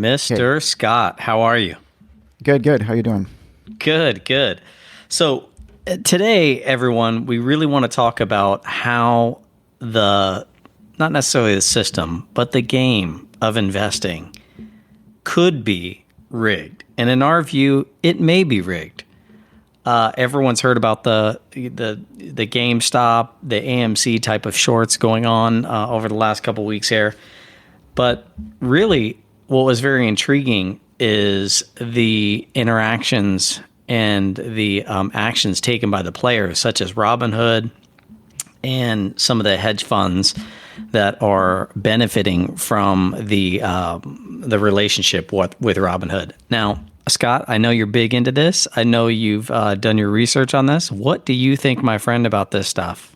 Hey, Mr. Scott, how are you? good. How you doing? Good, good. So today, everyone, we really want to talk about how not necessarily the system, but the game of investing could be rigged. And in our view, it may be rigged. Everyone's heard about the GameStop, the AMC type of shorts going on over the last couple of weeks here. But really, what was very intriguing is the interactions and the actions taken by the players, such as Robinhood and some of the hedge funds that are benefiting from the relationship with Robinhood. Now, Scott, I know you're big into this. I know you've done your research on this. What do you think, my friend, about this stuff?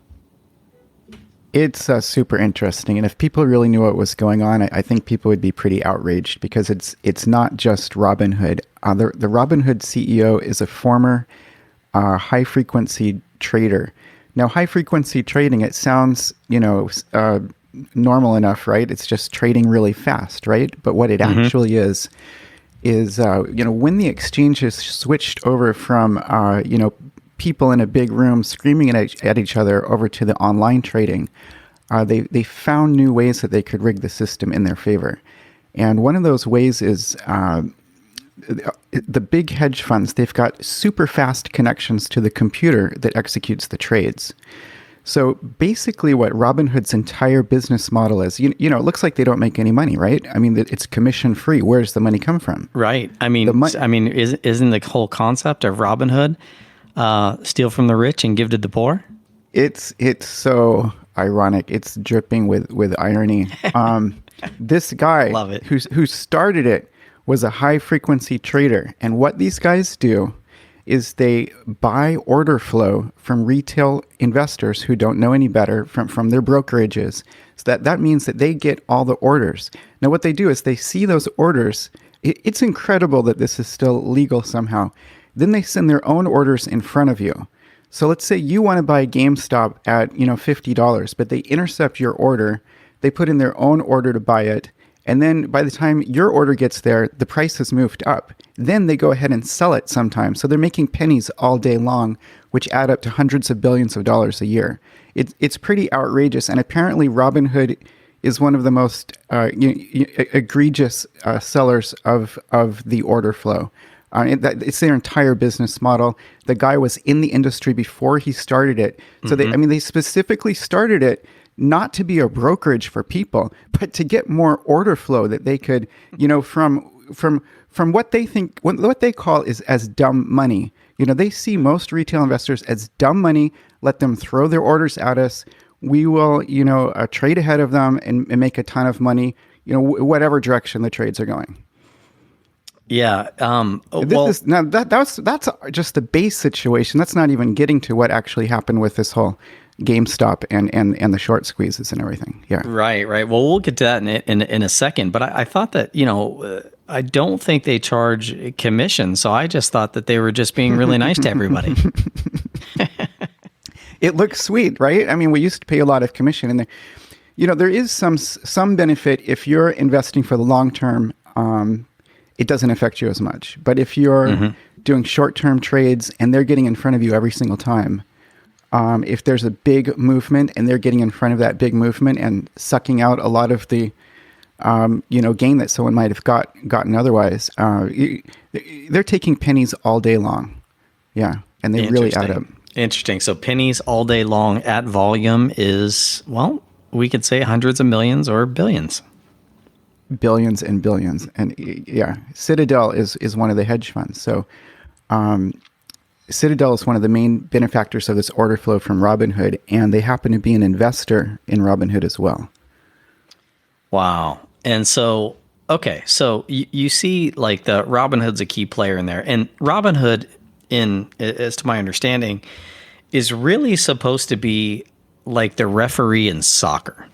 It's super interesting, and if people really knew what was going on, I think people would be pretty outraged because it's not just Robinhood. The Robinhood CEO is a former high frequency trader. Now, high frequency trading, it sounds normal enough, right? It's just trading really fast, right? But what it actually is when the exchanges switched over from people in a big room screaming at each other over to the online trading, they found new ways that they could rig the system in their favor. And one of those ways is the big hedge funds. They've got super fast connections to the computer that executes the trades. So basically what Robinhood's entire business model is, it looks like they don't make any money, right? I mean, it's commission free. Where's the money come from? Right. Isn't the whole concept of Robinhood steal from the rich and give to the poor? It's so ironic. It's dripping with irony. This guy Love it. who started it was a high frequency trader. And what these guys do is they buy order flow from retail investors who don't know any better from their brokerages. So that means that they get all the orders. Now, what they do is they see those orders. It's incredible that this is still legal somehow. Then they send their own orders in front of you. So let's say you want to buy GameStop at $50, but they intercept your order. They put in their own order to buy it. And then by the time your order gets there, the price has moved up. Then they go ahead and sell it sometimes. So they're making pennies all day long, which add up to hundreds of billions of dollars a year. It's pretty outrageous. And apparently Robinhood is one of the most egregious sellers of the order flow. It's their entire business model. The guy was in the industry before he started it. So they specifically started it not to be a brokerage for people, but to get more order flow that they could, from what they think, what they call is as dumb money. They see most retail investors as dumb money. Let them throw their orders at us. We will, trade ahead of them and make a ton of money, whatever direction the trades are going. Yeah. That's just the base situation. That's not even getting to what actually happened with this whole GameStop and the short squeezes and everything. Yeah. Right. Well, we'll get to that in a second. But I thought that, I don't think they charge commission. So I just thought that they were just being really nice to everybody. It looks sweet, right? I mean, we used to pay a lot of commission, and there is some benefit if you're investing for the long term. It doesn't affect you as much. But if you're doing short-term trades and they're getting in front of you every single time, if there's a big movement and they're getting in front of that big movement and sucking out a lot of the, gain that someone might have gotten otherwise, they're taking pennies all day long. Yeah, and they really add up. Interesting. So pennies all day long at volume is, well, we could say hundreds of millions or billions. Billions and billions. And yeah, Citadel is one of the hedge funds. So Citadel is one of the main benefactors of this order flow from Robinhood, and they happen to be an investor in Robinhood as well. Wow. And so, okay, so you see like the Robinhood's a key player in there. And Robinhood, as to my understanding, is really supposed to be like the referee in soccer.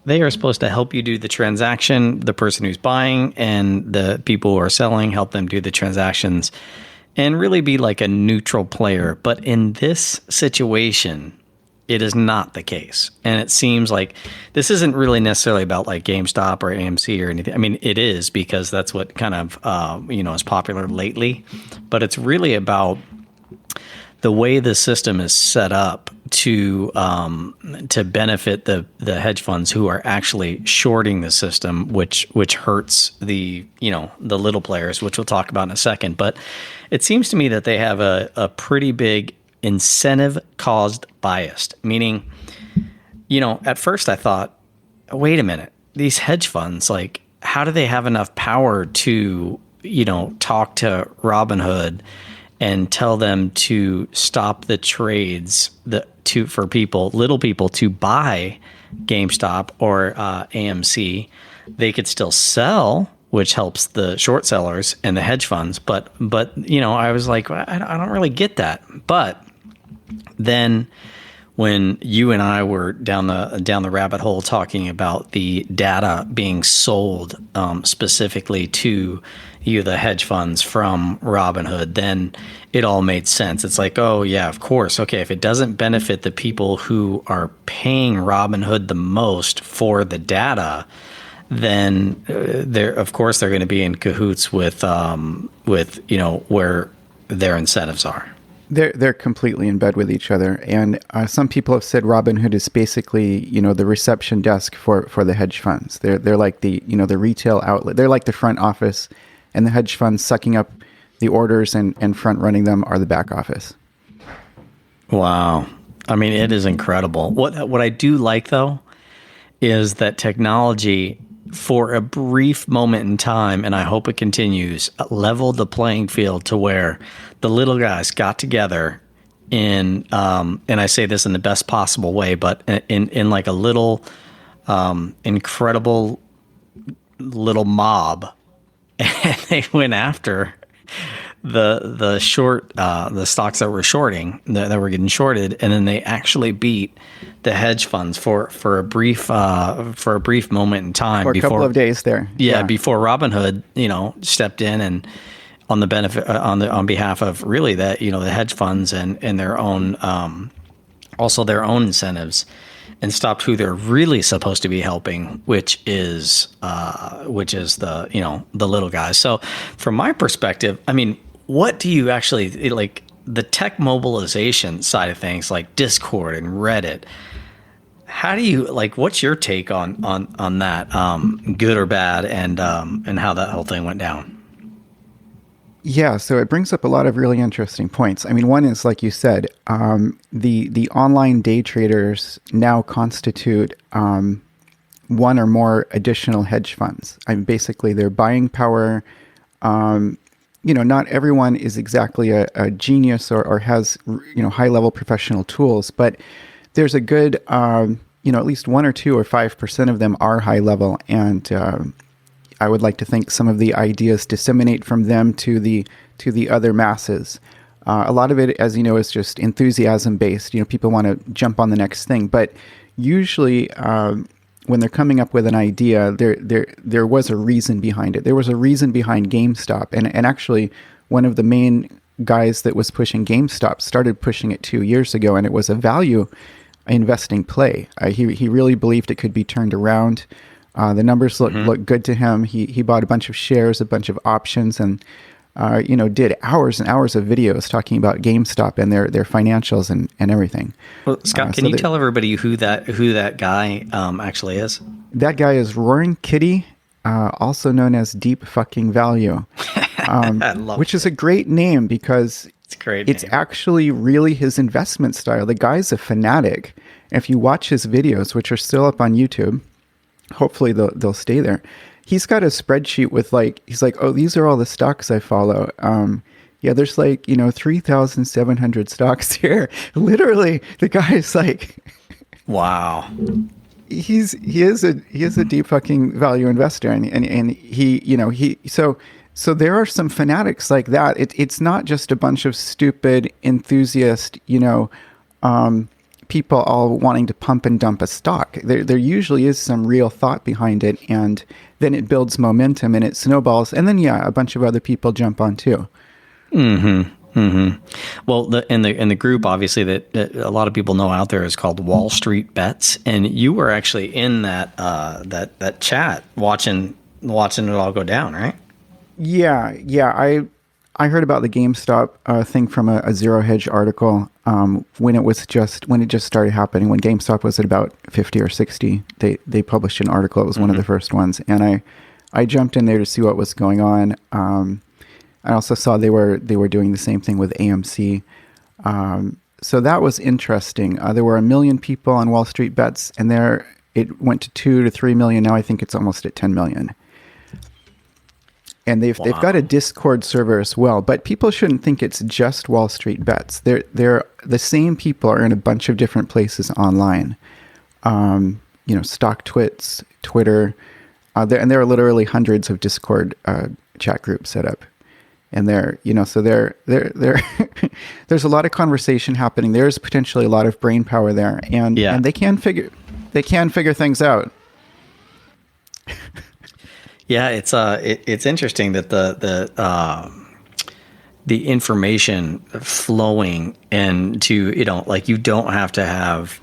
They are supposed to help you do the transaction, the person who's buying and the people who are selling, help them do the transactions and really be like a neutral player. But in this situation, it is not the case. And it seems like this isn't really necessarily about like GameStop or AMC or anything. I mean, it is because that's what kind of, is popular lately. But it's really about the way the system is set up to benefit the hedge funds who are actually shorting the system, which hurts the little players, which we'll talk about in a second. But it seems to me that they have a pretty big incentive caused bias, meaning, at first I thought, wait a minute, these hedge funds, like, how do they have enough power to, talk to Robinhood and tell them to stop the trades for little people to buy GameStop or AMC? They could still sell, which helps the short sellers and the hedge funds. But I was like, I don't really get that. But then when you and I were down the rabbit hole talking about the data being sold specifically to the hedge funds from Robinhood, then it all made sense. It's like, oh yeah, of course. Okay, if it doesn't benefit the people who are paying Robinhood the most for the data, then they're going to be in cahoots with where their incentives are. They're completely in bed with each other, and some people have said Robinhood is basically the reception desk for the hedge funds. They're like the the retail outlet. They're like the front office, and the hedge funds sucking up the orders and front running them are the back office. Wow, I mean, it is incredible. What I do like though is that technology, for a brief moment in time, and I hope it continues, leveled the playing field to where the little guys got together in, and I say this in the best possible way, but in like a little incredible little mob, and they went after the stocks that were shorting, that were getting shorted, and then they actually beat the hedge funds for a brief moment in time, for a couple of days there. Yeah, before Robinhood, stepped in and on the benefit on behalf of really that the hedge funds and their own also their own incentives, and stopped who they're really supposed to be helping, which is the little guys. So from my perspective, I mean, what do you actually like the tech mobilization side of things, like Discord and Reddit? How do you what's your take on that, good or bad, and how that whole thing went down? Yeah, so it brings up a lot of really interesting points. I mean, one is, like you said, the online day traders now constitute one or more additional hedge funds. I mean, basically, their buying power. Not everyone is exactly a genius or has high level professional tools, but there's a good at least 1 or 2 or 5% of them are high level, and I would like to think some of the ideas disseminate from them to the other masses. A lot of it, as you know, is just enthusiasm based. People want to jump on the next thing, but usually when they're coming up with an idea, there was a reason behind it. There was a reason behind GameStop, and actually one of the main guys that was pushing GameStop started pushing it 2 years ago, and it was a value investing play. He really believed it could be turned around. The numbers look good to him. He bought a bunch of shares, a bunch of options, and did hours and hours of videos talking about GameStop and their financials and everything. Well, Scott, can you tell everybody who that guy actually is? That guy is Roaring Kitty, also known as Deep Fucking Value, which is a great name because it's actually really his investment style. The guy's a fanatic. If you watch his videos, which are still up on YouTube, hopefully they'll stay there. He's got a spreadsheet with he's like, oh, these are all the stocks I follow. There's 3,700 stocks here. Literally, the guy is like, wow. He is a deep fucking value investor, and he so there are some fanatics like that. It's not just a bunch of stupid enthusiast, people all wanting to pump and dump a stock. There usually is some real thought behind it, and then it builds momentum and it snowballs, and then a bunch of other people jump on too. Well, in the group, obviously, that a lot of people know out there is called Wall Street Bets, and you were actually in that chat watching it all go down, right? Yeah, yeah. I heard about the GameStop thing from a Zero Hedge article when it just started happening. When GameStop was at about 50 or 60, they published an article. It was one of the first ones, and I jumped in there to see what was going on. I also saw they were doing the same thing with AMC. So that was interesting. There were 1 million people on Wall Street Bets, and it went to 2 to 3 million. Now I think it's almost at 10 million. And they've got a Discord server as well. But people shouldn't think it's just Wall Street Bets. They're the same people are in a bunch of different places online. StockTwits, Twitter, and there are literally hundreds of Discord chat groups set up. And so there's a lot of conversation happening. There's potentially a lot of brain power there, and they can figure things out. Yeah, it's interesting that the information flowing into, like, you don't have to have,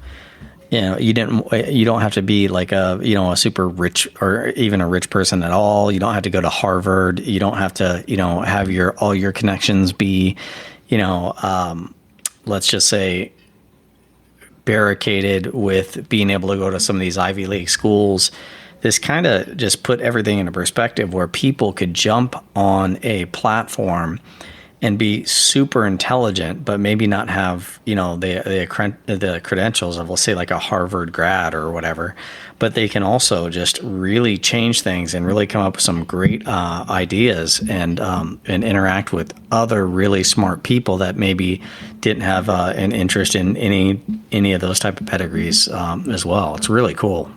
you don't have to be like a super rich or even a rich person at all. You don't have to go to Harvard. You don't have to, have all your connections be, let's just say, barricaded with being able to go to some of these Ivy League schools. This kind of just put everything into perspective where people could jump on a platform and be super intelligent, but maybe not have, the credentials of, let's say, like a Harvard grad or whatever. But they can also just really change things and really come up with some great ideas and interact with other really smart people that maybe didn't have an interest in any of those type of pedigrees as well. It's really cool.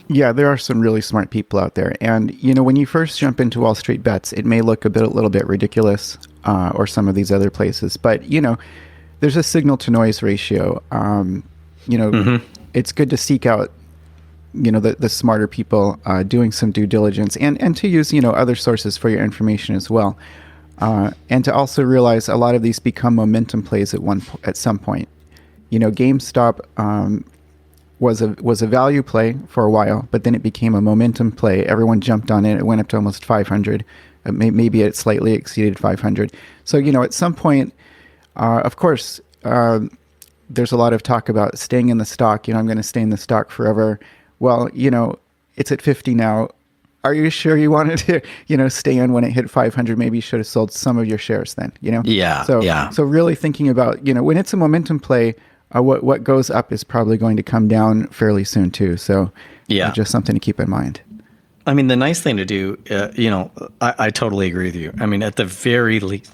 Yeah, there are some really smart people out there. And, when you first jump into Wall Street Bets, it may look a little bit ridiculous, or some of these other places. But, there's a signal to noise ratio. It's good to seek out, the smarter people doing some due diligence and to use, other sources for your information as well. And to also realize a lot of these become momentum plays at some point. GameStop was a value play for a while, but then it became a momentum play. Everyone jumped on it. It went up to almost 500. Maybe it slightly exceeded 500. So, at some point, of course, there's a lot of talk about staying in the stock. I'm going to stay in the stock forever. Well, it's at 50 now. Are you sure you wanted to, stay in when it hit 500? Maybe you should have sold some of your shares then, Yeah. So really thinking about, when it's a momentum play, what goes up is probably going to come down fairly soon too. So just something to keep in mind. I mean, the nice thing to do, I totally agree with you. I mean, at the very least,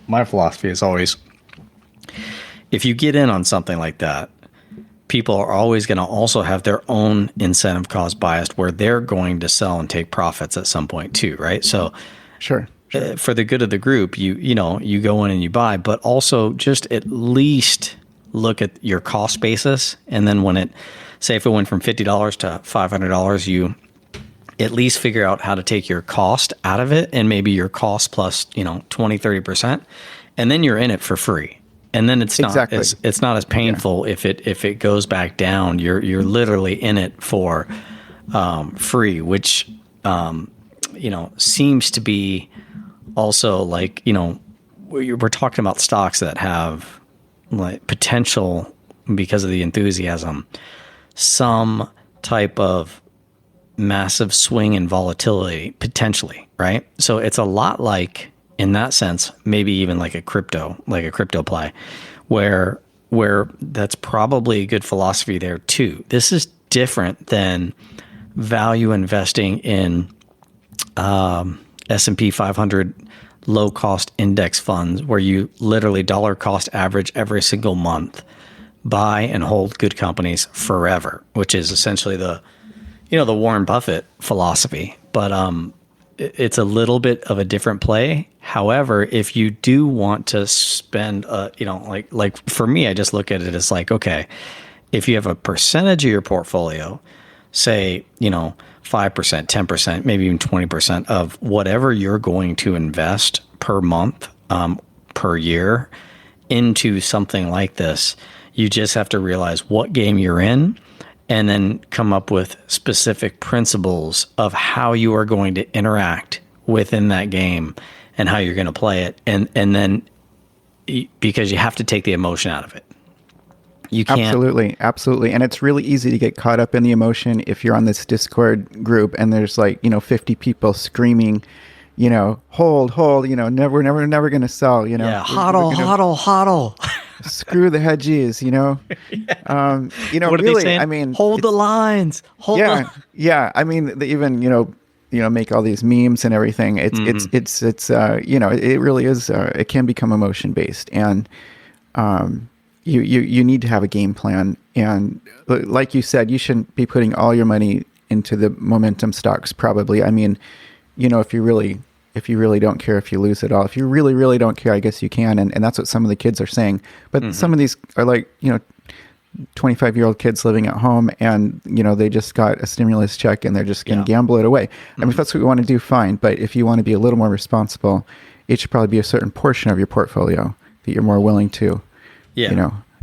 my philosophy is always, if you get in on something like that, people are always going to also have their own incentive cost bias where they're going to sell and take profits at some point too, right? So Sure. For the good of the group, you go in and you buy, but also just at least look at your cost basis. And then if it went from $50 to $500, you at least figure out how to take your cost out of it and maybe your cost plus, 20, 30%. And then you're in it for free. And then it's not as painful if it goes back down. You're literally in it for free, which seems to be also like, we're talking about stocks that have like potential because of the enthusiasm, some type of massive swing in volatility potentially, right? So it's a lot like, in that sense, maybe even like a crypto play, where that's probably a good philosophy there too. This is different than value investing in S&P 500 low cost index funds where you literally dollar cost average every single month, buy and hold good companies forever, which is essentially the Warren Buffett philosophy. But it's a little bit of a different play. However, if you do want to spend, like for me, I just look at it as like, okay, if you have a percentage of your portfolio, say, 5%, 10%, maybe even 20% of whatever you're going to invest per month per year into something like this. You just have to realize what game you're in and then come up with specific principles of how you are going to interact within that game and how you're going to play it. And then because you have to take the emotion out of it. You can't. Absolutely. And it's really easy to get caught up in the emotion if you're on this Discord group and there's 50 people screaming, hold, never going to sell, Yeah, hodl. Screw the hedges, What are really, they saying? I mean, hold the lines. Yeah. I mean, they even, make all these memes and everything. It's it really is, it can become emotion based. And, you need to have a game plan. And like you said, you shouldn't be putting all your money into the momentum stocks, probably. I mean, if you really don't care if you lose it all, if you really, really don't care, I guess you can. And that's what some of the kids are saying. But some of these are 25-year-old kids living at home and, they just got a stimulus check and they're just going to gamble it away. I mean, if that's what you want to do, fine. But if you want to be a little more responsible, it should probably be a certain portion of your portfolio that you're more willing to,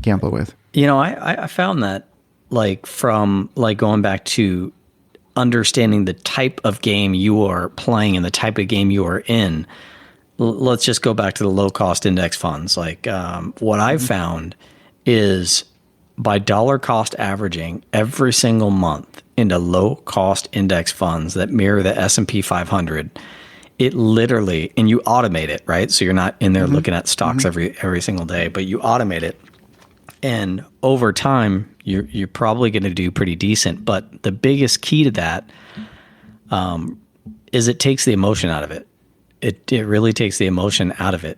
gamble with. I found that from going back to understanding the type of game you are playing and the type of game you are in. Let's just go back to the low cost index funds. What I've found is by dollar cost averaging every single month into low cost index funds that mirror the S&P 500, it literally, and you automate it, right? So you're not in there looking at stocks every single day, but you automate it. And over time, you're probably going to do pretty decent. But the biggest key to that is it takes the emotion out of it. It really takes the emotion out of it.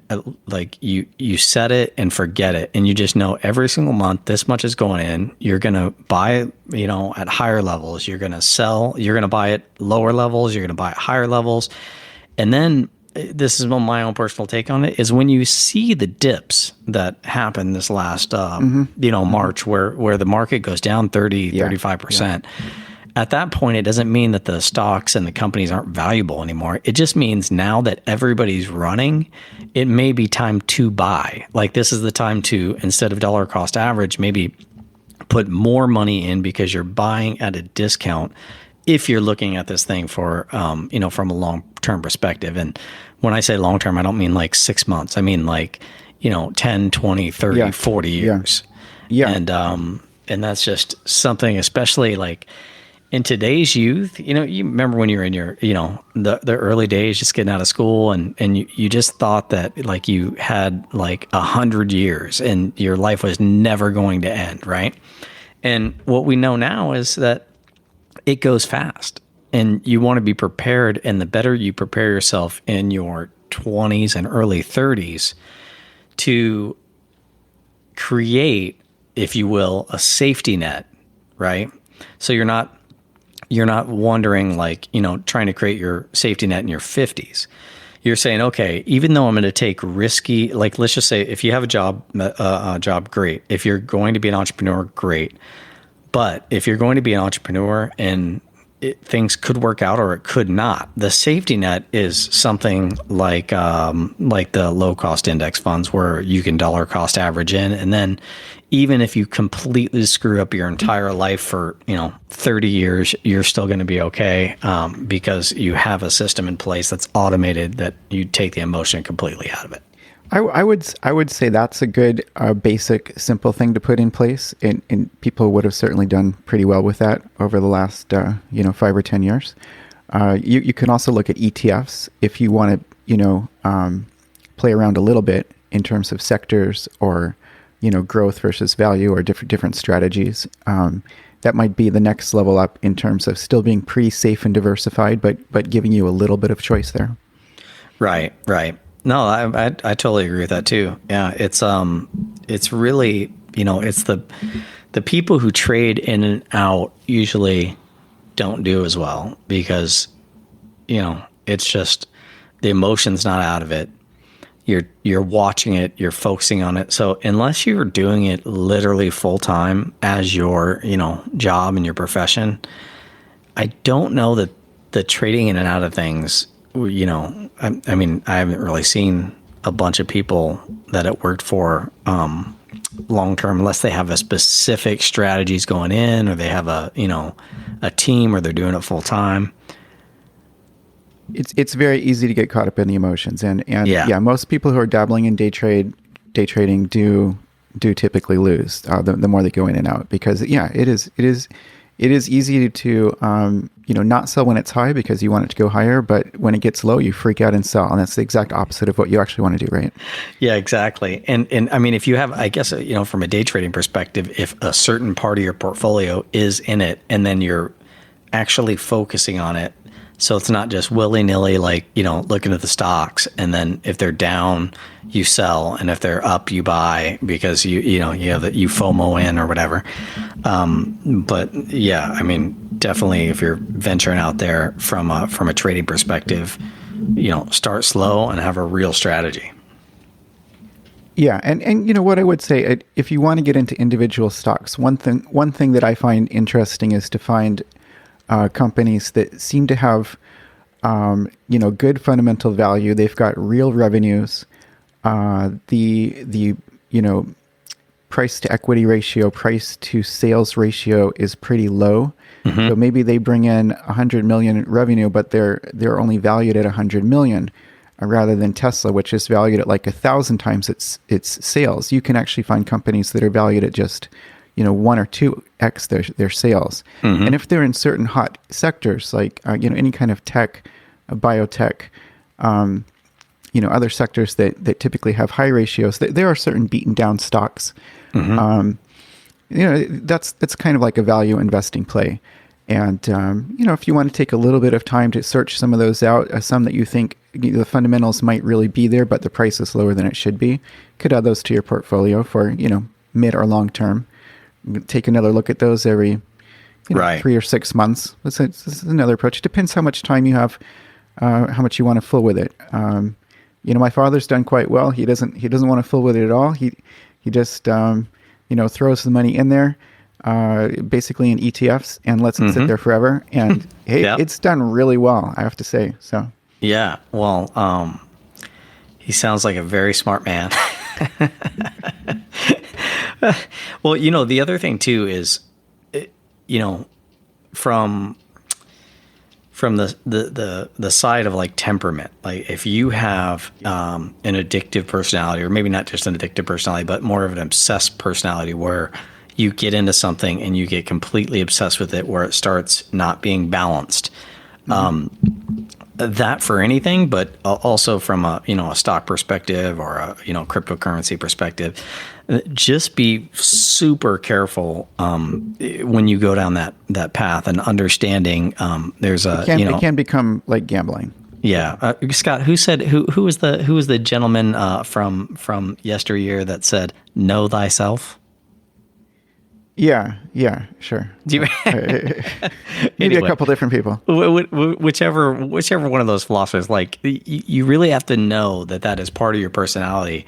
You set it and forget it, and you just know every single month this much is going in. You're going to buy, at higher levels. You're going to sell. You're going to buy at lower levels. You're going to buy at higher levels, and then. This is my own personal take on it, is when you see the dips that happened this last, March, where the market goes down 35%. At that point, it doesn't mean that the stocks and the companies aren't valuable anymore. It just means now that everybody's running, it may be time to buy. This is the time to, instead of dollar cost average, maybe put more money in because you're buying at a discount if you're looking at this thing for, from a long-term perspective. And when I say long-term, I don't mean 6 months. I mean 10, 20, 30, 40 years. Yeah. And that's just something, especially in today's youth, you remember when you were in your, the early days, just getting out of school and you just thought that you had 100 years and your life was never going to end. Right. And what we know now is that it goes fast and you want to be prepared. And the better you prepare yourself in your 20s and early 30s to create, if you will, a safety net, right? So you're not wondering trying to create your safety net in your 50s. You're saying, okay, even though I'm going to take risky, let's just say if you have a job, great. If you're going to be an entrepreneur, great. But if you're going to be an entrepreneur and things could work out or it could not, the safety net is something like the low cost index funds where you can dollar cost average in. And then even if you completely screw up your entire life for 30 years, you're still going to be okay because you have a system in place that's automated that you take the emotion completely out of it. I would say that's a good basic simple thing to put in place, and people would have certainly done pretty well with that over the last 5 or 10 years. You can also look at ETFs if you want to play around a little bit in terms of sectors or growth versus value or different strategies. That might be the next level up in terms of still being pretty safe and diversified, but giving you a little bit of choice there. Right. No, I totally agree with that too. Yeah, it's really, it's the people who trade in and out usually don't do as well because, it's just the emotion's not out of it. You're watching it, you're focusing on it. So unless you're doing it literally full time as your, job and your profession, I don't know that the trading in and out of things, I mean, I haven't really seen a bunch of people that it worked for long term, unless they have a specific strategies going in, or they have a team, or they're doing it full time. It's very easy to get caught up in the emotions, and Yeah. most people who are dabbling in day trading do typically lose the more they go in and out, because it is easy to not sell when it's high because you want it to go higher, but when it gets low, you freak out and sell, and that's the exact opposite of what you actually want to do, right? Yeah, exactly. And I mean, if you have, I guess, from a day trading perspective, if a certain part of your portfolio is in it, and then you're actually focusing on it, so it's not just willy-nilly, like, looking at the stocks, and then if they're down, you sell, and if they're up, you buy, because you have you FOMO in or whatever. But yeah, I mean, definitely, if you're venturing out there from a trading perspective, start slow and have a real strategy. Yeah, and what I would say, if you want to get into individual stocks, one thing that I find interesting is to find companies that seem to have good fundamental value. They've got real revenues. The price to equity ratio, price to sales ratio is pretty low. Mm-hmm. So maybe they bring in 100 million revenue, but they're only valued at 100 million, rather than Tesla, which is valued at like 1,000 times its sales. You can actually find companies that are valued at just 1 or 2x their sales. Mm-hmm. And if they're in certain hot sectors, like any kind of tech, biotech, other sectors that typically have high ratios, there are certain beaten down stocks. Mm-hmm. That's kind of like a value investing play. And if you want to take a little bit of time to search some of those out, some that you think the fundamentals might really be there, but the price is lower than it should be, could add those to your portfolio for mid or long term. Take another look at those every right. 3 or 6 months. This is another approach. It depends how much time you have, how much you want to fool with it. My father's done quite well. He doesn't want to fool with it at all. He just throws the money in there, basically in ETFs, and lets it sit there forever. And hey, yep. It's done really well, I have to say. So yeah, well, he sounds like a very smart man. Well, the other thing too is, from the side of like temperament, like if you have an addictive personality, or maybe not just an addictive personality, but more of an obsessed personality, where you get into something and you get completely obsessed with it, where it starts not being balanced. That for anything, but also from a stock perspective, or a cryptocurrency perspective, just be super careful when you go down that path, and understanding there's a it can become like gambling. Yeah, Scott, who was the gentleman from yesteryear that said, "Know thyself"? Yeah, sure. Do you, maybe anyway, a couple different people. Whichever one of those philosophers, like, you really have to know that is part of your personality,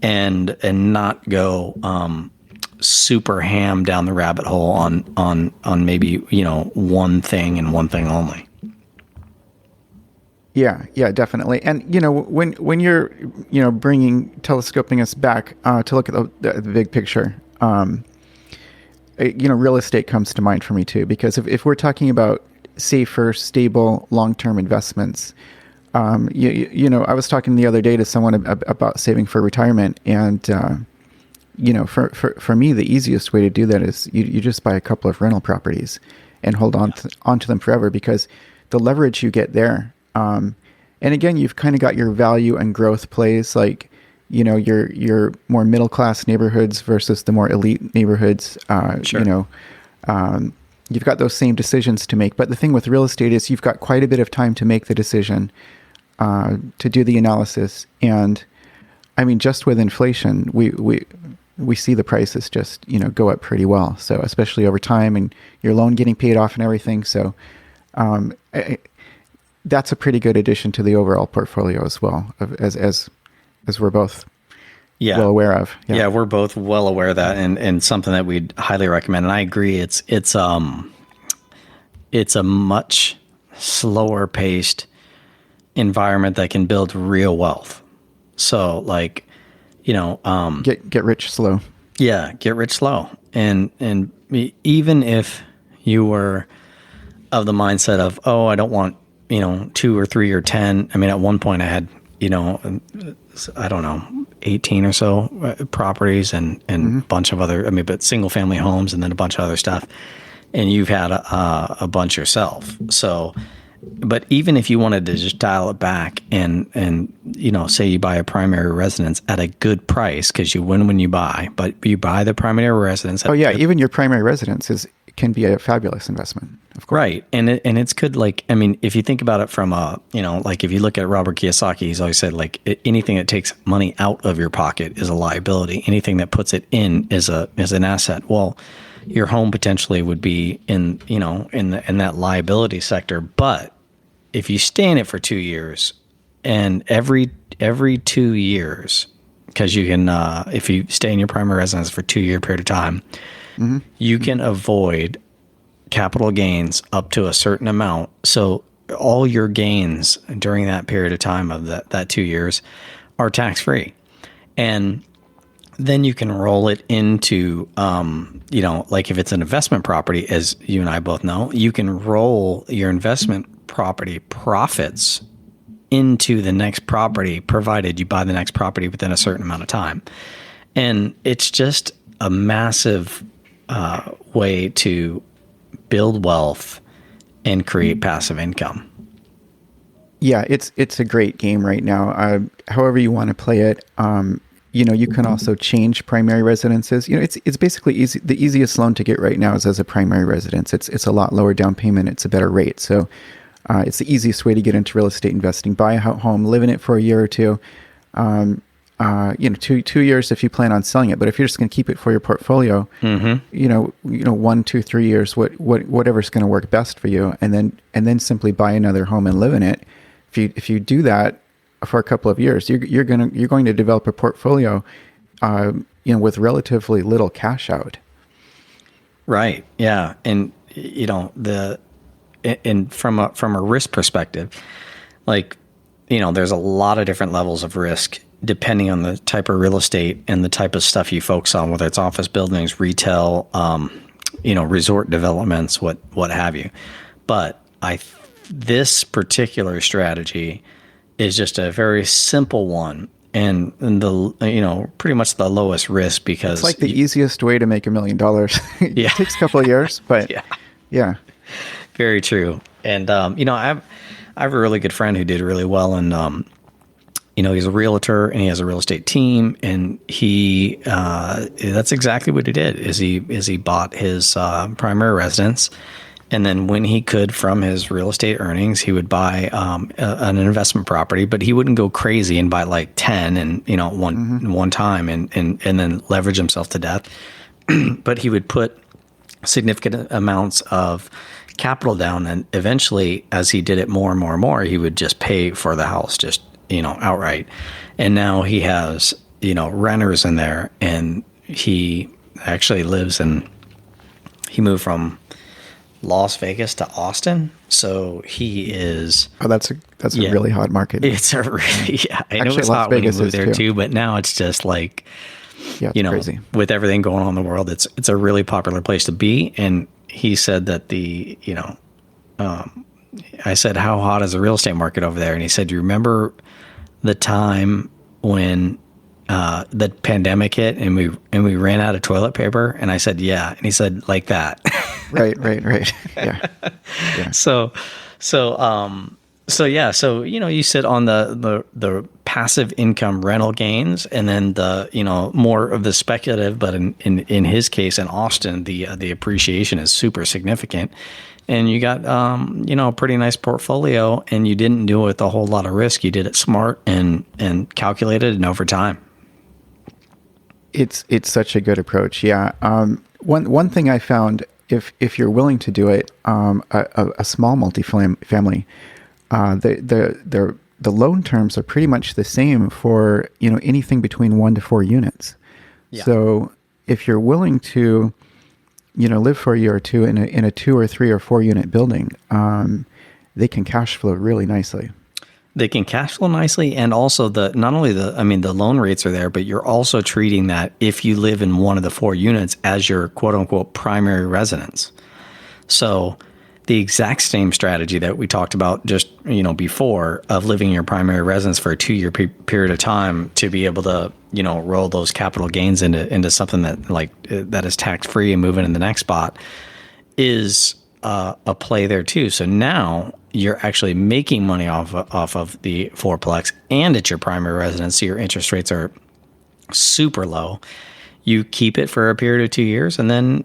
and not go super ham down the rabbit hole on maybe one thing and one thing only. Yeah, definitely. And when you're telescoping us back to look at the big picture. Real estate comes to mind for me too, because if we're talking about safer, stable, long-term investments, I was talking the other day to someone about saving for retirement, and for me, the easiest way to do that is you just buy a couple of rental properties and hold onto them forever, because the leverage you get there, and again, you've kind of got your value and growth plays, like your more middle class neighborhoods versus the more elite neighborhoods. Sure. You've got those same decisions to make. But the thing with real estate is you've got quite a bit of time to make the decision, to do the analysis. And I mean, just with inflation, we see the prices just go up pretty well. So especially over time, and your loan getting paid off and everything. So that's a pretty good addition to the overall portfolio as well, as we're both well aware of. Yeah, we're both well aware of that, and something that we'd highly recommend. And I agree, it's a much slower paced environment that can build real wealth. So like, Get rich slow. yeah, get rich slow. And even if you were of the mindset of, oh, I don't want, 2 or 3 or 10. I mean, at one point I had, I don't know, 18 or so properties and a bunch of other, but single family homes and then a bunch of other stuff. And you've had a bunch yourself. So, but even if you wanted to just dial it back and say you buy a primary residence at a good price, because you win when you buy, but you buy the primary residence. Oh yeah, even your primary residence can be a fabulous investment, of course. Right, and it's good. Like, if you think about it from like if you look at Robert Kiyosaki, he's always said like anything that takes money out of your pocket is a liability. Anything that puts it in is an asset. Well, your home potentially would be in that liability sector, but if you stay in it for 2 years, and every 2 years, because you can, if you stay in your primary residence for a 2-year period of time, you can avoid capital gains up to a certain amount. So all your gains during that period of time of that 2 years are tax free, and then you can roll it into, like if it's an investment property, as you and I both know, you can roll your investment property profits into the next property, provided you buy the next property within a certain amount of time. And it's just a massive way to build wealth and create passive income. Yeah, it's a great game right now. However you want to play it. You can also change primary residences. It's basically easy. The easiest loan to get right now is as a primary residence. It's a lot lower down payment. It's a better rate. So it's the easiest way to get into real estate investing. Buy a home, live in it for a year or two. 2 years if you plan on selling it. But if you're just going to keep it for your portfolio, 1, 2, 3 years, whatever's going to work best for you, and then simply buy another home and live in it. If you do that for a couple of years, you're going to develop a portfolio, with relatively little cash out. Right. Yeah. And from a risk perspective, like, there's a lot of different levels of risk depending on the type of real estate and the type of stuff you focus on, whether it's office buildings, retail, resort developments, what have you. But this particular strategy is just a very simple one, and the pretty much the lowest risk, because it's like the easiest way to make $1 million. It takes a couple of years, but yeah. Very true. And I have a really good friend who did really well, and he's a realtor and he has a real estate team, and he that's exactly what he did. Is he bought his primary residence. And then when he could, from his real estate earnings, he would buy an investment property, but he wouldn't go crazy and buy like 10 and one time and then leverage himself to death. But he would put significant amounts of capital down, and eventually, as he did it more and more and more, he would just pay for the house just outright. And now he has renters in there, and he actually he moved from Las Vegas to Austin, so he is. Oh, that's a really hot market. It's a really I know it's Las hot Vegas when you move there too, but now it's just like, it's crazy. With everything going on in the world, it's a really popular place to be. And he said that I said, how hot is the real estate market over there? And he said, do you remember the time when the pandemic hit and we ran out of toilet paper? And I said, yeah. And he said, like that. Right. Yeah. So you sit on the passive income rental gains, and then the more of the speculative, but in his case in Austin, the appreciation is super significant, and you got a pretty nice portfolio, and you didn't do it with a whole lot of risk. You did it smart and calculated and over time. It's such a good approach. Yeah. One thing I found, if you're willing to do it, a small multifamily, the loan terms are pretty much the same for anything between 1 to 4 units. Yeah. So if you're willing to live for a year or two in a 2 or 3 or 4 unit building, they can cash flow really nicely. They can cash flow nicely, and also not only the loan rates are there, but you're also treating that if you live in one of the 4 units as your quote unquote primary residence. So the exact same strategy that we talked about just before, of living in your primary residence for a 2-year period of time to be able to roll those capital gains into something that is tax free and move into the next spot, is a play there too. So now you're actually making money off of the fourplex, and it's your primary residence, so your interest rates are super low. You keep it for a period of 2 years, and then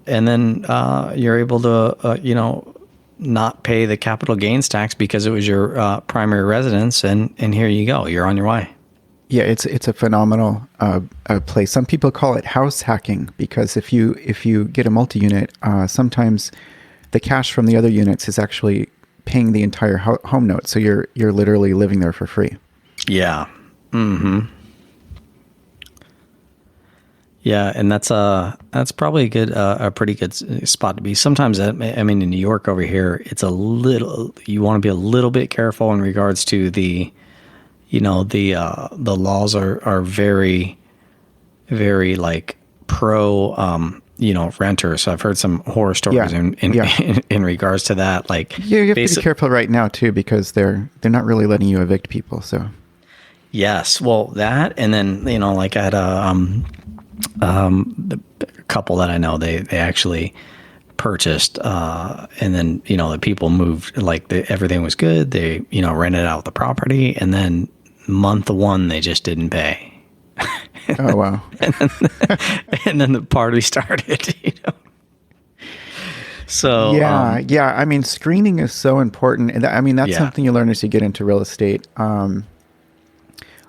you're able to not pay the capital gains tax because it was your primary residence, and here you go, you're on your way. Yeah, it's a phenomenal play. Some people call it house hacking, because if you get a multi-unit, sometimes the cash from the other units is actually paying the entire home note, so you're literally living there for free. Yeah. Mm-hmm. Yeah, and that's probably a pretty good spot to be. Sometimes, I mean, in New York over here, it's you want to be a little bit careful in regards to the laws are very, very like pro renters. So I've heard some horror stories in regards to that. Like, you have to be careful right now too, because they're not really letting you evict people. So yes, well, that, and then like I had the couple that I know, they actually purchased, and then the people moved, like everything was good. They rented out the property, and then month 1 they just didn't pay. Oh wow! and then the party started. So yeah. I mean, screening is so important, and I mean that's something you learn as you get into real estate.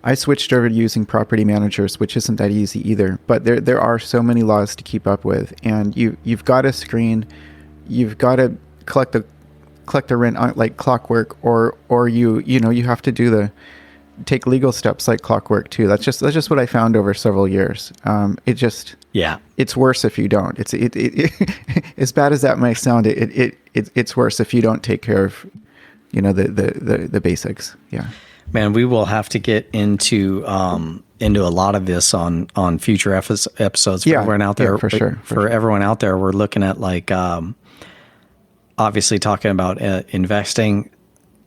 I switched over to using property managers, which isn't that easy either. But there are so many laws to keep up with, and you've got to screen, you've got to collect the rent like clockwork, or you have to take legal steps like clockwork too. That's just what I found over several years. It's worse if you don't. It's as bad as that might sound. It's worse if you don't take care of the basics. Yeah. Man, we will have to get into a lot of this on future episodes. For everyone out there, for sure. Everyone out there, we're looking at obviously talking about investing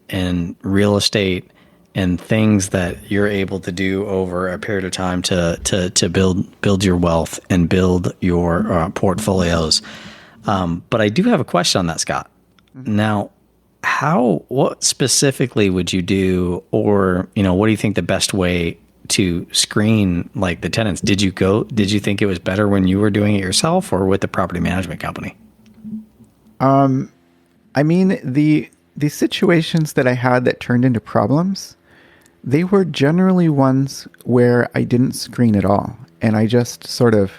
in real estate and things that you're able to do over a period of time to build your wealth and build your portfolios. But I do have a question on that, Scott. Mm-hmm. Now, what specifically would you do, or what do you think the best way to screen like the tenants? Did you think it was better when you were doing it yourself or with the property management company? I mean, the situations that I had that turned into problems, they were generally ones where I didn't screen at all, and I just sort of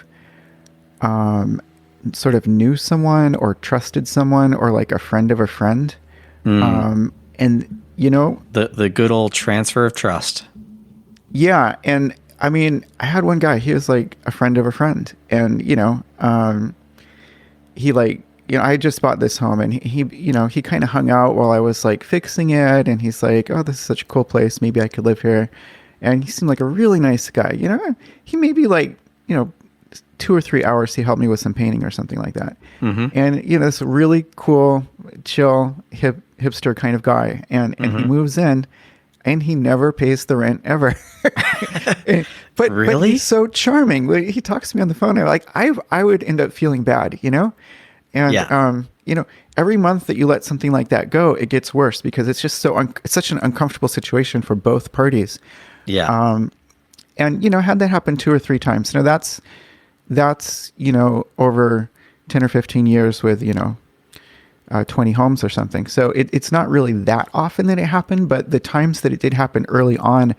knew someone or trusted someone, or like a friend of a friend. And the good old transfer of trust. Yeah. And I mean, I had one guy, he was like a friend of a friend, and, he I had just bought this home, and he kind of hung out while I was like fixing it. And he's like, oh, this is such a cool place. Maybe I could live here. And he seemed like a really nice guy. He maybe 2 or 3 hours, he helped me with some painting or something like that. Mm-hmm. And, this really cool, chill, hipster kind of guy. And he moves in, and he never pays the rent ever. But really? But he's so charming. He talks to me on the phone. I would end up feeling bad, And, every month that you let something like that go, it gets worse, because it's just it's such an uncomfortable situation for both parties. Yeah. And, had that happen 2 or 3 times. Now that's over 10 or 15 years with 20 homes or something. So it's not really that often that it happened, but the times that it did happen early on,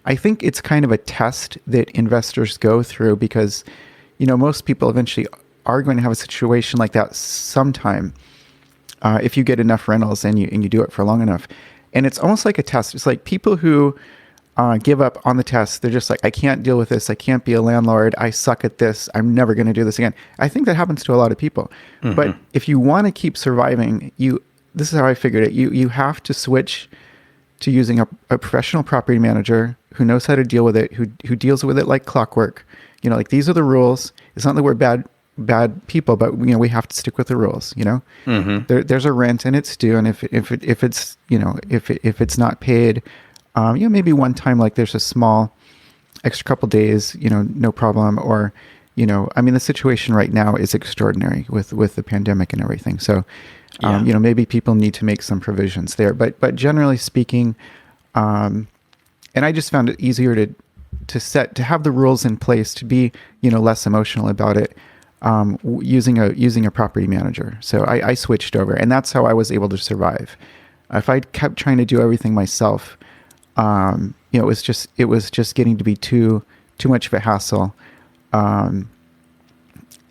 I think it's kind of a test that investors go through, because most people eventually are going to have a situation like that sometime, if you get enough rentals and you do it for long enough. And it's almost like a test. It's like people who give up on the test. They're just like, I can't deal with this. I can't be a landlord. I suck at this. I'm never going to do this again. I think that happens to a lot of people. Mm-hmm. But if you want to keep surviving, this is how I figured it. You have to switch to using a professional property manager who knows how to deal with it, who deals with it like clockwork. Like these are the rules. It's not that we're bad people, but we have to stick with the rules. There's a rent and it's due, and if it's if it's not paid, maybe one time, like there's a small extra couple days, no problem. Or the situation right now is extraordinary with the pandemic and everything. So maybe people need to make some provisions there, but generally speaking, and I just found it easier to have the rules in place, to be less emotional about it, using a property manager. So I switched over, and that's how I was able to survive. If I kept trying to do everything myself, it was just getting to be too much of a hassle. And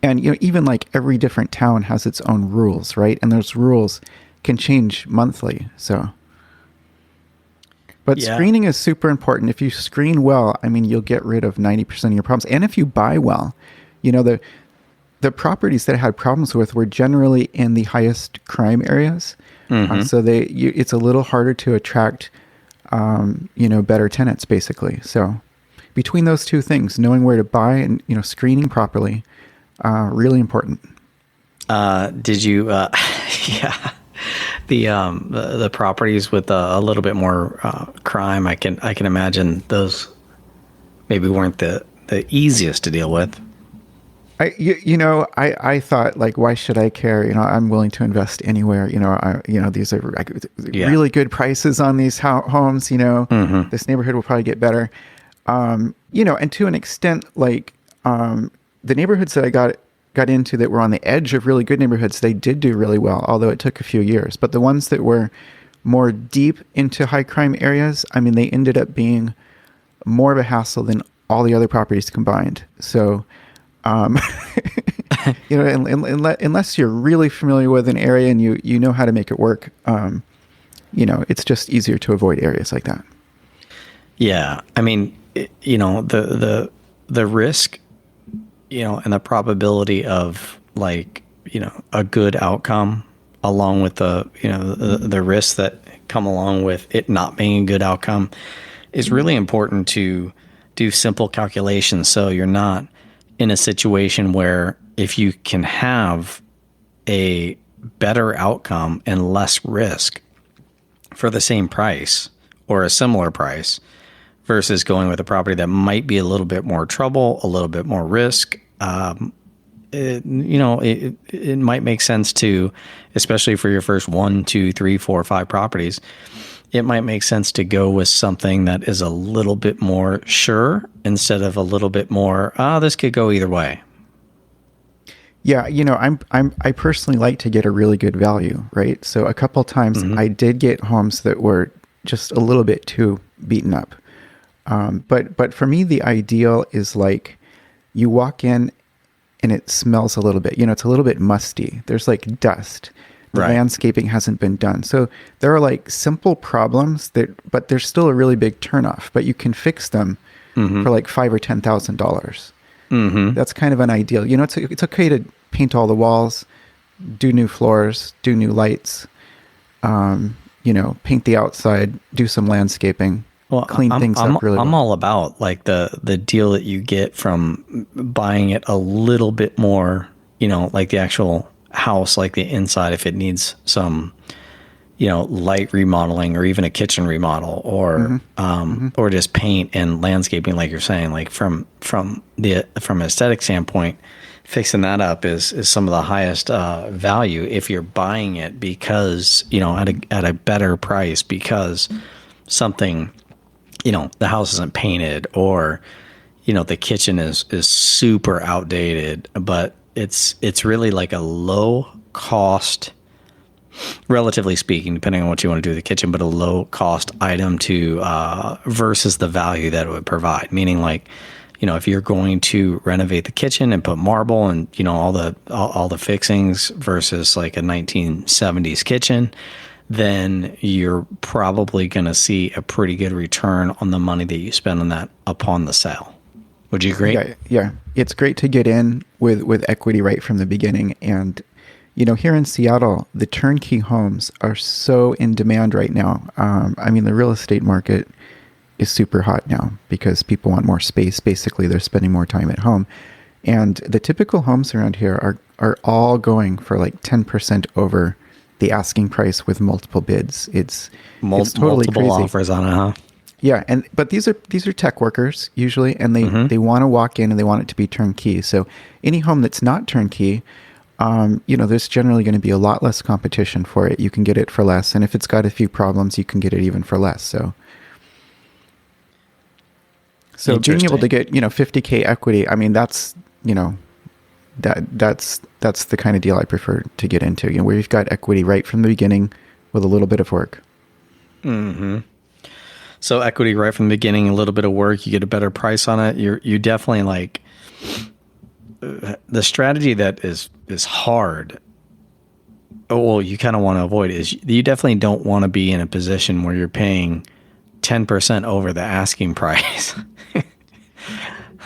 even like every different town has its own rules, right? And those rules can change monthly. But screening is super important. If you screen well, you'll get rid of 90% of your problems. And if you buy well, the properties that I had problems with were generally in the highest crime areas. So it's a little harder to attract, better tenants, basically. So between those two things, knowing where to buy and, screening properly, really important. Did you, yeah, the properties with a little bit more crime, I can imagine those maybe weren't the easiest to deal with. I thought, like, why should I care? I'm willing to invest anywhere. These are really good prices on these homes. This neighborhood will probably get better. And to an extent, like, the neighborhoods that I got into that were on the edge of really good neighborhoods, they did do really well, although it took a few years. But the ones that were more deep into high crime areas, they ended up being more of a hassle than all the other properties combined. So, unless you're really familiar with an area and you know how to make it work, it's just easier to avoid areas like that. Yeah. The risk, and the probability of, like, a good outcome, along with the risks that come along with it not being a good outcome, is really important to do simple calculations. So you're not in a situation where, if you can have a better outcome and less risk for the same price or a similar price, versus going with a property that might be a little bit more trouble, a little bit more risk, it might make sense to, especially for your first 1, 2, 3, 4, 5 properties, it might make sense to go with something that is a little bit more sure, instead of a little bit more, this could go either way. Yeah, I personally like to get a really good value, right? So a couple times I did get homes that were just a little bit too beaten up. But for me, the ideal is, like, you walk in and it smells a little bit, it's a little bit musty. There's like dust. The landscaping hasn't been done. So there are like simple problems but there's still a really big turnoff, but you can fix them for like $5,000 or $10,000. That's kind of an ideal. It's okay to paint all the walls, do new floors, do new lights, paint the outside, do some landscaping. Well, clean things up really well. I'm all about, like, the deal that you get from buying it a little bit more, like the actual house, like the inside, if it needs some, light remodeling, or even a kitchen remodel, or or just paint and landscaping, like you're saying, like from an aesthetic standpoint, fixing that up is some of the highest value if you're buying it, because at a better price, because something, the house isn't painted, or the kitchen is super outdated, but it's really like a low cost, relatively speaking, depending on what you want to do with the kitchen, but a low cost item to versus the value that it would provide. Meaning, like, if you're going to renovate the kitchen and put marble and all the fixings, versus like a 1970s kitchen, then you're probably going to see a pretty good return on the money that you spend on that upon the sale. Would you agree? Yeah. It's great to get in with equity right from the beginning. And, Here in Seattle, the turnkey homes are so in demand right now. I mean, the real estate market is super hot now because people want more space. Basically, they're spending more time at home. And the typical homes around here are all going for like 10% over the asking price with multiple bids. It's totally multiple crazy. offers on it, huh? Yeah, but these are tech workers usually, and they want to walk in and they want it to be turnkey. So any home that's not turnkey, there's generally going to be a lot less competition for it. You can get it for less, and if it's got a few problems, you can get it even for less. So being able to get 50K equity, I mean that's that's the kind of deal I prefer to get into. Where you've got equity right from the beginning with a little bit of work. Mm-hmm. So equity right from the beginning, a little bit of work, you get a better price on it. You definitely like the strategy that is hard. Well, you kind of want to avoid is you definitely don't want to be in a position where you're paying 10% over the asking price.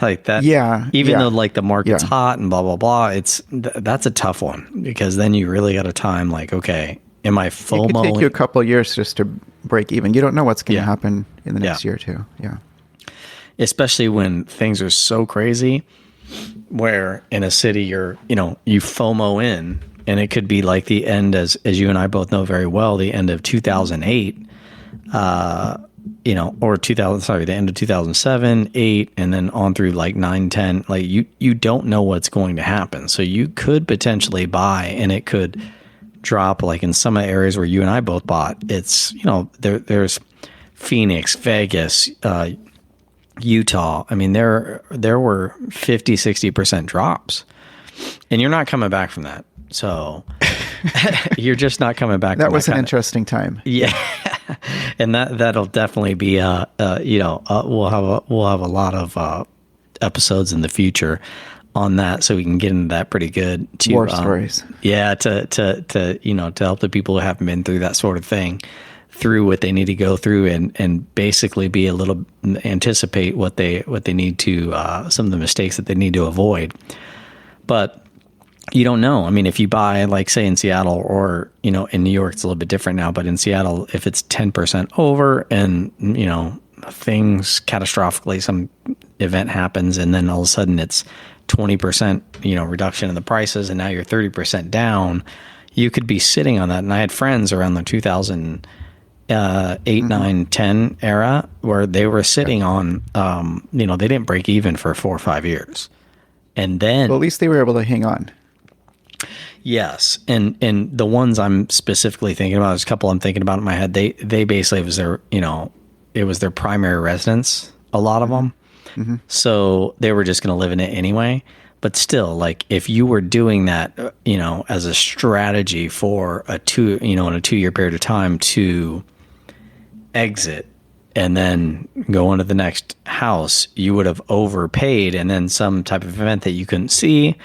Like that. Yeah. Even though like the market's hot and blah, blah, blah, that's a tough one because then you really got to time like, okay, am I FOMO? It could take you a couple of years just to break even. You don't know what's going to happen in the next year or two. Yeah. Especially when things are so crazy where in a city you FOMO in and it could be like the end as you and I both know very well, the end of 2008, or the end of 2007, 8, and then on through like 9, 10, like you don't know what's going to happen. So you could potentially buy and it could drop like in some areas where you and I both bought. It's, there's Phoenix, Vegas, Utah. I mean, there were 50, 60% drops and you're not coming back from that. So you're just not coming back. That was an interesting time. Yeah. And that'll definitely be, we'll have a lot of episodes in the future on that, so we can get into that pretty good. War stories. Yeah, to help the people who haven't been through that sort of thing through what they need to go through and basically be a little anticipate what they need to some of the mistakes that they need to avoid. But you don't know. I mean, if you buy, like, say in Seattle or, in New York, it's a little bit different now, but in Seattle, if it's 10% over and, things catastrophically, some event happens and then all of a sudden it's 20%, reduction in the prices and now you're 30% down, you could be sitting on that. And I had friends around the 2008, 9, 10 era where they were sitting on, they didn't break even for 4 or 5 years. And then, well, at least they were able to hang on. Yes, and the ones I'm specifically thinking about, there's a couple I'm thinking about in my head. They basically it was their primary residence. A lot of them, so they were just going to live in it anyway. But still, like if you were doing that, as a strategy for in a 2-year period of time to exit and then go into the next house, you would have overpaid, and then some type of event that you couldn't see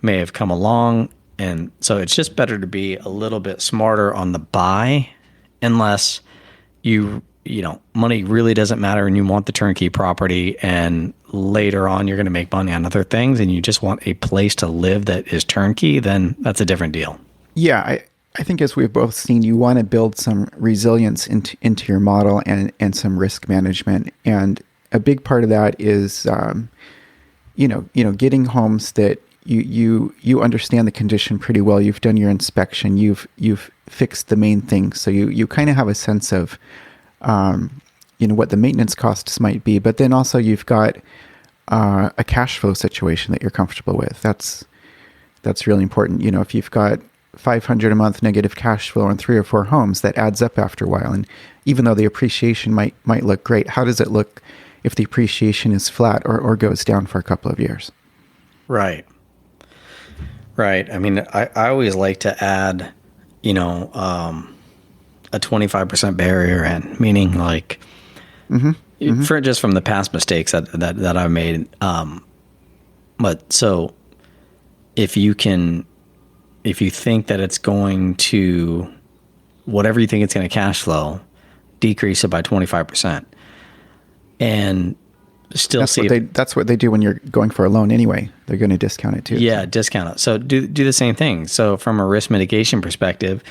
may have come along. And so it's just better to be a little bit smarter on the buy, unless money really doesn't matter and you want the turnkey property and later on you're going to make money on other things and you just want a place to live that is turnkey, then that's a different deal. Yeah, I think as we've both seen, you want to build some resilience into your model and some risk management. And a big part of that is, getting homes that you understand the condition pretty well. You've done your inspection. You've fixed the main things. So you kind of have a sense of, what the maintenance costs might be. But then also you've got a cash flow situation that you're comfortable with. That's really important. If you've got $500 a month negative cash flow on 3 or 4 homes, that adds up after a while. And even though the appreciation might look great, how does it look if the appreciation is flat or goes down for a couple of years? Right. I mean, I always like to add, a 25% barrier in, meaning like, for just from the past mistakes that I've made. But so if you think that it's going to, whatever you think it's going to cash flow, decrease it by 25%. And still see That's what they do when you're going for a loan anyway. They're going to discount it too. Yeah, discount it. So do the same thing. So from a risk mitigation perspective,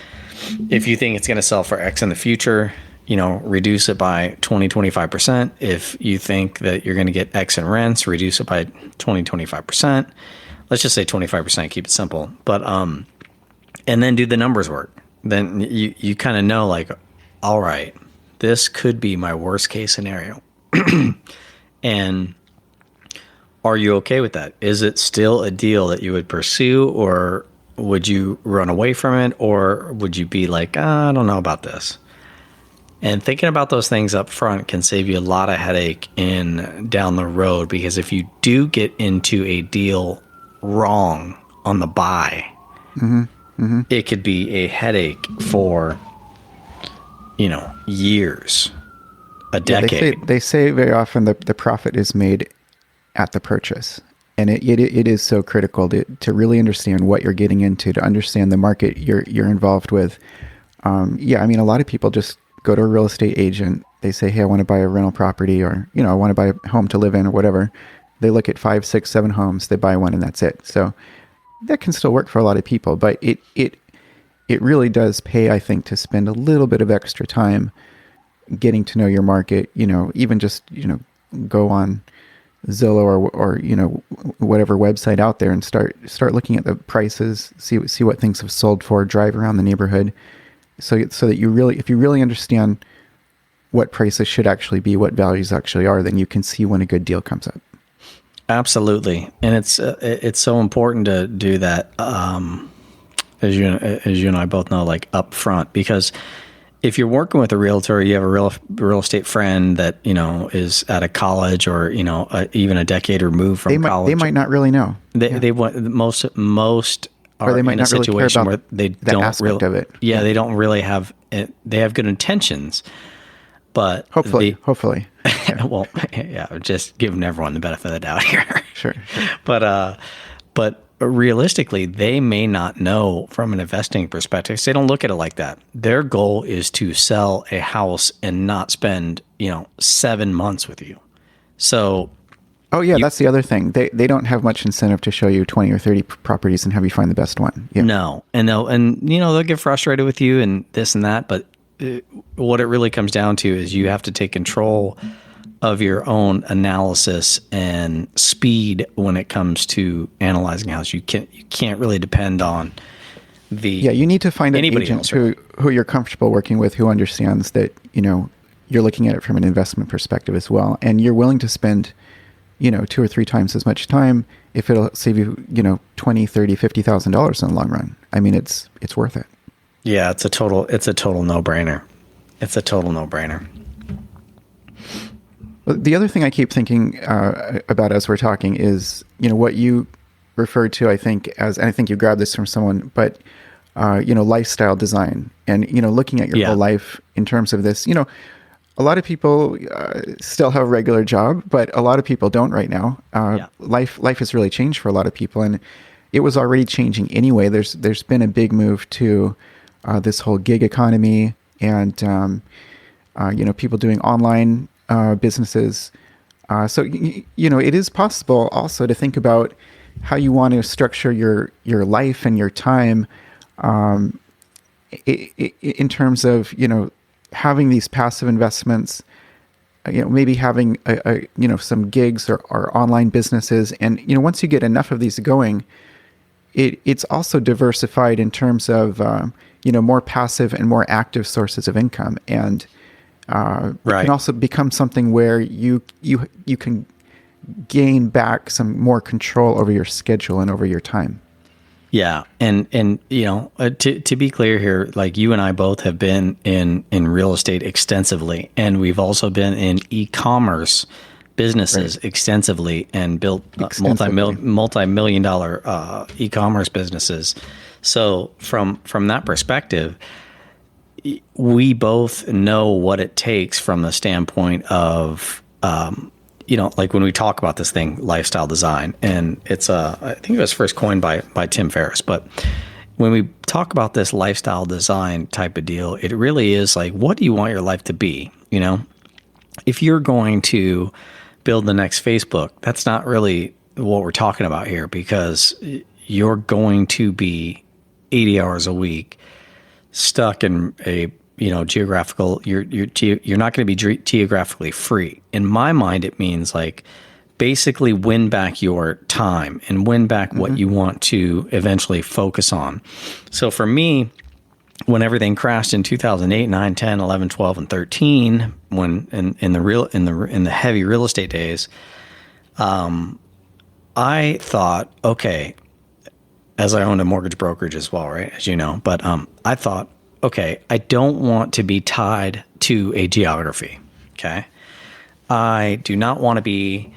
if you think it's going to sell for X in the future, reduce it by 25%. If you think that you're going to get X in rents, reduce it by 25%. Let's just say 25%, keep it simple. But and then do the numbers work. Then you kind of know, like, all right, this could be my worst case scenario. And are you okay with that? Is it still a deal that you would pursue, or would you run away from it, or would you be like, I don't know about this? And thinking about those things up front can save you a lot of headache down the road, because if you do get into a deal wrong on the buy, it could be a headache for, years, a decade. Yeah, they say very often that the profit is made at the purchase. And it is so critical to really understand what you're getting into, to understand the market you're involved with. A lot of people just go to a real estate agent. They say, hey, I want to buy a rental property, or, I want to buy a home to live in, or whatever. They look at 5, 6, 7 homes, they buy one, and that's it. So that can still work for a lot of people, but it really does pay, I think, to spend a little bit of extra time getting to know your market, even just, go on Zillow or whatever website out there and start looking at the prices, see what things have sold for, drive around the neighborhood, so that if you really understand what prices should actually be, what values actually are, then you can see when a good deal comes up. Absolutely. And it's so important to do that, as you and I both know, like, up front, because if you're working with a realtor, you have a real estate friend that, is at a college, or, even a decade removed from college. They might not really know. They want most or they might in a not really care situation about where they that don't aspect of it. Yeah, they don't really have it. They have good intentions, but Hopefully. Well, yeah, just giving everyone the benefit of the doubt here. Sure. But realistically, they may not know from an investing perspective. So they don't look at it like that. Their goal is to sell a house and not spend, 7 months with you. So, oh yeah, that's the other thing. They don't have much incentive to show you 20 or 30 properties and have you find the best one. Yeah. No, and they'll get frustrated with you and this and that. But what it really comes down to is you have to take control of your own analysis and speed when it comes to analyzing a house. You can't really depend on you need to find an agent who you're comfortable working with, who understands that, you're looking at it from an investment perspective as well. And you're willing to spend, 2 or 3 times as much time if it'll save you, $20,000, $30,000, $50,000 in the long run. I mean, it's worth it. Yeah, it's a total no-brainer. It's a total no-brainer. The other thing I keep thinking about as we're talking is, what you referred to, I think, and I think you grabbed this from someone, but, lifestyle design and, looking at your whole life in terms of this. A lot of people still have a regular job, but a lot of people don't right now. Life has really changed for a lot of people, and it was already changing anyway. There's been a big move to this whole gig economy, and people doing online businesses. So it is possible also to think about how you want to structure your life and your time in terms of having these passive investments, maybe having some gigs or online businesses, and once you get enough of these going, it's also diversified in terms of more passive and more active sources of income, and it can also become something where you can gain back some more control over your schedule and over your time. Yeah, and to be clear here, like, you and I both have been in real estate extensively, and we've also been in e-commerce businesses extensively and built multi-million dollar e-commerce businesses. So from that perspective, we both know what it takes from the standpoint of like when we talk about this thing, lifestyle design, and it's I think it was first coined by Tim Ferriss, but when we talk about this lifestyle design type of deal, it really is like, what do you want your life to be? If you're going to build the next Facebook. That's not really what we're talking about here, because you're going to be 80 hours a week stuck in a geographical. You're not going to be geographically free. In my mind, it means like basically win back your time and win back what you want to eventually focus on. So for me, when everything crashed in 2008, 9, 10, 11, 12, and 13, when in the heavy real estate days, I thought, okay, as I owned a mortgage brokerage as well, right? As you know, but I thought, okay, I don't want to be tied to a geography. Okay. I do not want to be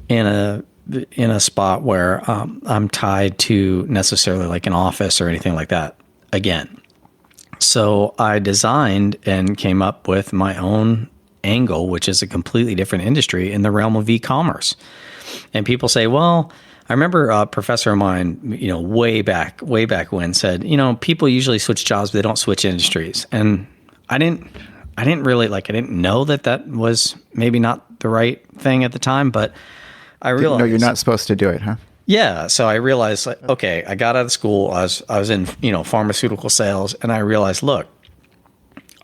in a spot where I'm tied to necessarily like an office or anything like that again. So I designed and came up with my own angle, which is a completely different industry in the realm of e-commerce. And people say, well, I remember a professor of mine, way back when said, people usually switch jobs, but they don't switch industries. And I didn't really I didn't know that was maybe not the right thing at the time, but I realized. No, you're not supposed to do it, huh? Yeah. So I realized, okay, I got out of school. I was in, pharmaceutical sales, and I realized, look,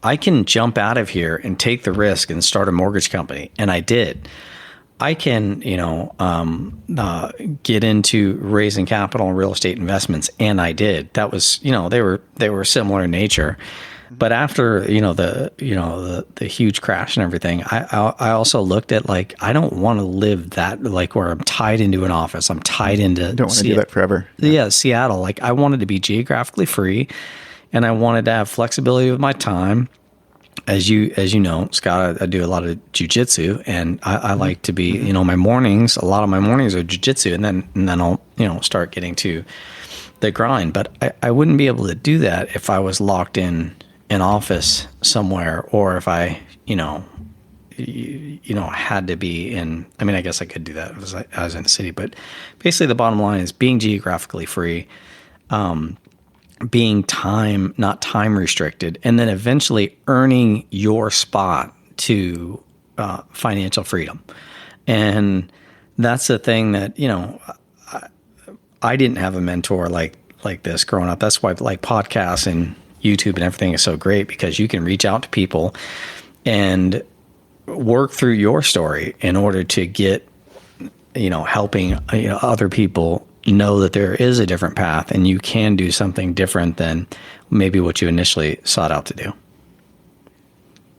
I can jump out of here and take the risk and start a mortgage company. And I did. I can, get into raising capital and real estate investments, and I did. That was, they were similar in nature. But after, the huge crash and everything, I also looked at I don't want to live that where I'm tied into an office. I'm tied into. Don't want to do that forever. Yeah, Seattle. I wanted to be geographically free, and I wanted to have flexibility with my time. As you know, Scott, I do a lot of jujitsu, and I like to be, my mornings. A lot of my mornings are jujitsu, and then I'll, start getting to the grind. But I wouldn't be able to do that if I was locked in an office somewhere, or if I, had to be in. I mean, I guess I could do that if I was in the city. But basically, the bottom line is being geographically free. Being not time restricted, and then eventually earning your spot to financial freedom. And that's the thing that, I didn't have a mentor like this growing up. That's why podcasts and YouTube and everything is so great, because you can reach out to people and work through your story in order to get, helping, other people know that there is a different path and you can do something different than maybe what you initially sought out to do.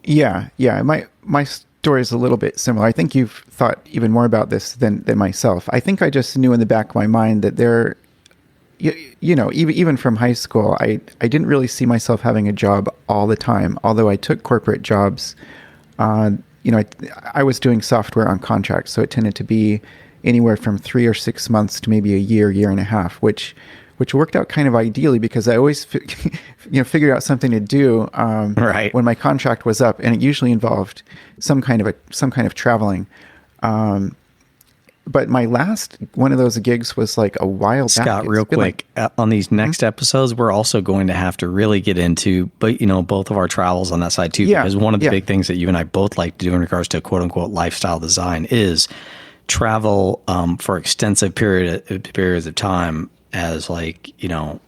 Yeah. My story is a little bit similar. I think you've thought even more about this than myself. I think I just knew in the back of my mind that there, even from high school, I didn't really see myself having a job all the time. Although I took corporate jobs, I was doing software on contract, so it tended to be anywhere from 3 or 6 months to maybe a year and a half, which worked out kind of ideally, because I always, figured out something to do right when my contract was up, and it usually involved some kind of traveling. But my last one of those gigs was like a while back. Scott, real quick, on these next episodes, we're also going to have to really get into, both of our travels on that side too, because one of the big things that you and I both like to do in regards to quote unquote lifestyle design is travel for extensive periods of time as little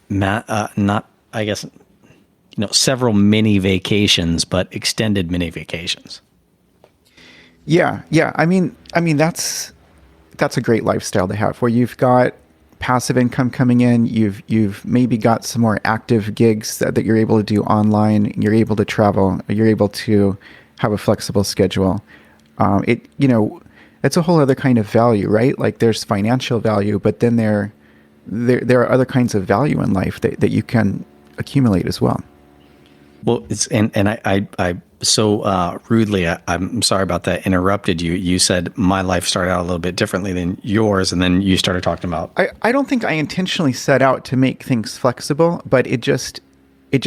not, I guess, several mini vacations, but extended mini vacations. Yeah. I mean that's a great lifestyle to have, where you've got passive income coming in. You've maybe got some more active gigs that you're able to do online. You're able to travel. You're able to have a flexible schedule. It's a whole other kind of value, right? Like there's financial value, but then there are other kinds of value in life that you can accumulate as well. Well, it's and I so rudely, I'm sorry about that, interrupted you. You said my life started out a little bit differently than yours, and then you started talking about. I don't think I intentionally set out to make things flexible, but it just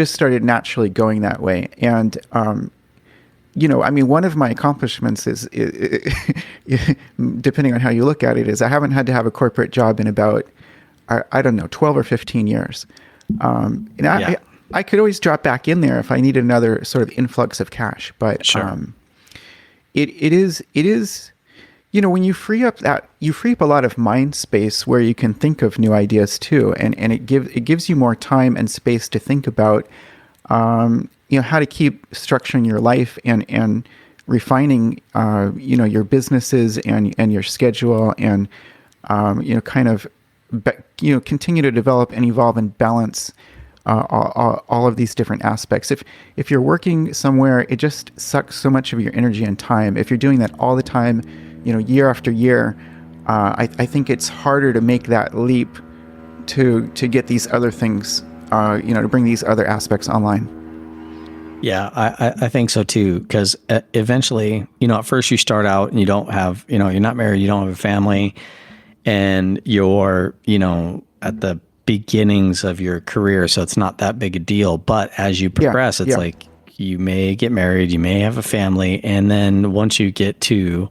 started naturally going that way. And one of my accomplishments is depending on how you look at it, is I haven't had to have a corporate job in about, I don't know, 12 or 15 years. I could always drop back in there if I needed another sort of influx of cash. But, sure. it is, when you free up a lot of mind space where you can think of new ideas too, and it gives you more time and space to think about, how to keep structuring your life and refining, your businesses and your schedule, and kind of, continue to develop and evolve and balance all of these different aspects. If you're working somewhere, it just sucks so much of your energy and time. If you're doing that all the time, year after year, I think it's harder to make that leap to get these other things, to bring these other aspects online. Yeah, I think so too. Because eventually, at first you start out and you don't have, you're not married, you don't have a family, and you're, at the beginnings of your career. So it's not that big a deal. But as you progress, it's like you may get married, you may have a family. And then once you get to,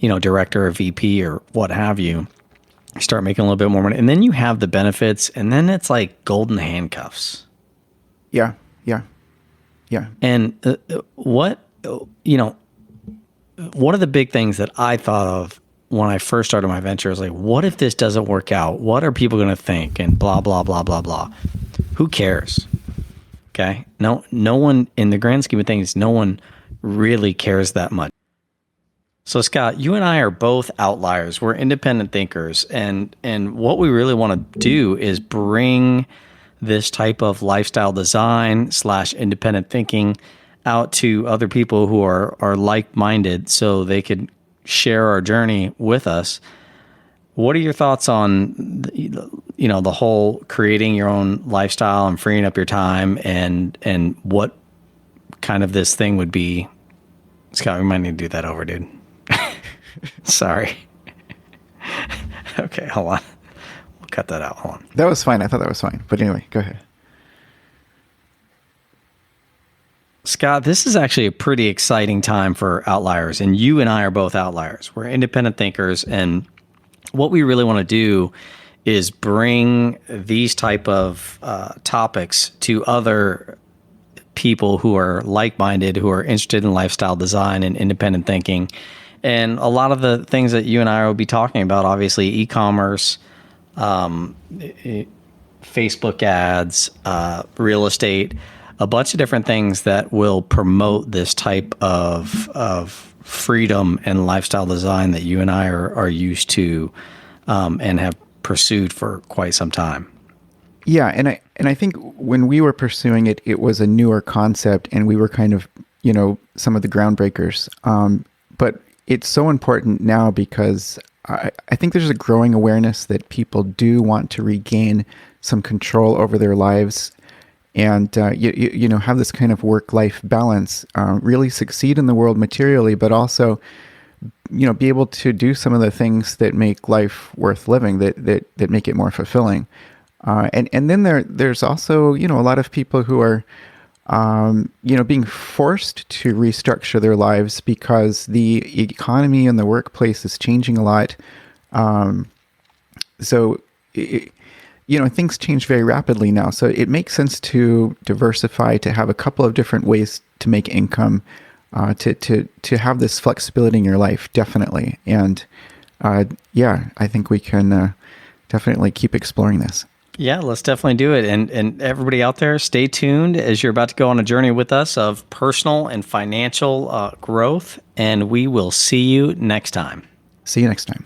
director or VP or what have you, you start making a little bit more money. And then you have the benefits. And then it's like golden handcuffs. Yeah, yeah. Yeah. And one of the big things that I thought of when I first started my venture is like, what if this doesn't work out? What are people going to think? And blah, blah, blah, blah, blah. Who cares? Okay. No one, in the grand scheme of things, no one really cares that much. So Scott, you and I are both outliers. We're independent thinkers. And what we really want to do is bring this type of lifestyle design / independent thinking out to other people who are like-minded, so they could share our journey with us. What are your thoughts on, the whole creating your own lifestyle and freeing up your time, and what kind of this thing would be? Scott, we might need to do that over, dude. Sorry. Okay, hold on. We'll cut that out. Hold on. That was fine. I thought that was fine. But anyway, go ahead. Scott, this is actually a pretty exciting time for outliers, and you and I are both outliers. We're independent thinkers, and what we really want to do is bring these type of topics to other people who are like-minded, who are interested in lifestyle design and independent thinking. And a lot of the things that you and I will be talking about, obviously e-commerce, Facebook ads, real estate, a bunch of different things that will promote this type of freedom and lifestyle design that you and I are used to, and have pursued for quite some time. Yeah, and I think when we were pursuing it, it was a newer concept, and we were kind of, some of the groundbreakers. But it's so important now because I think there's a growing awareness that people do want to regain some control over their lives, and have this kind of work-life balance, really succeed in the world materially, but also be able to do some of the things that make life worth living, that make it more fulfilling. And then there's also a lot of people who are being forced to restructure their lives because the economy and the workplace is changing a lot. Things change very rapidly now. So it makes sense to diversify, to have a couple of different ways to make income, to have this flexibility in your life, definitely. And I think we can definitely keep exploring this. Yeah, let's definitely do it. And everybody out there, stay tuned as you're about to go on a journey with us of personal and financial growth. And we will see you next time. See you next time.